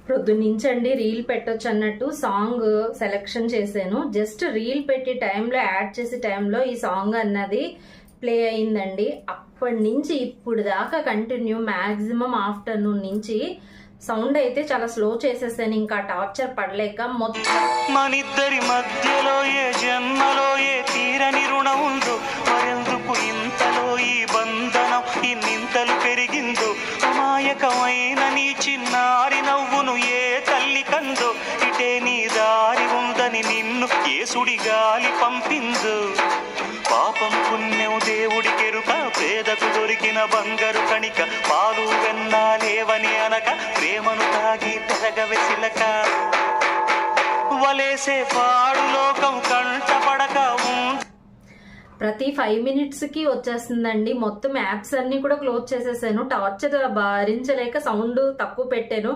ప్రొద్దునుంచండి reel పెట్టొచ్చు అన్నట్టు song selection చేశాను. జస్ట్ రీల్ పెట్టి టైంలో యాడ్ చేసే టైంలో ఈ సాంగ్ అన్నది ప్లే అయిందండి. అప్పటి నుంచి ఇప్పుడు దాకా కంటిన్యూ మ్యాక్సిమం ఆఫ్టర్నూన్ నుంచి సౌండ్ అయితే చాలా స్లో చేసేసాను. ఇంకా టార్చర్ పడలేక మొత్తం మనిద్దరి మధ్యలో ఏ జన్మలో ఏ తీరని రుణం ఉందో, మరెందుకు ఇంతలో ఈ బంధనం ఇన్నింతలు పెరిగిందో, అమాయకమైన నీ చిన్నారి నవ్వును ఏ తల్లి కందో, ఇటే నీ దారి ఉందని నిన్ను ఏసుడి గాలి పంపిందో. పాపం పుణ్యం దేవుడికెరుక, పేదకు దొరికిన బంగారు కణిక, పాలు వెన్నాలేవని అనక ప్రేమను తాగి తెరగవెసిలక, వలేసే పాడు లోకం కంటపడక. ప్రతి 5 minutes కి వచ్చేస్తుందండి. మొత్తం యాప్స్ అన్ని కూడా క్లోజ్ చేసేసాను. టార్చర్ భరించలేక సౌండ్ తక్కువ పెట్టాను.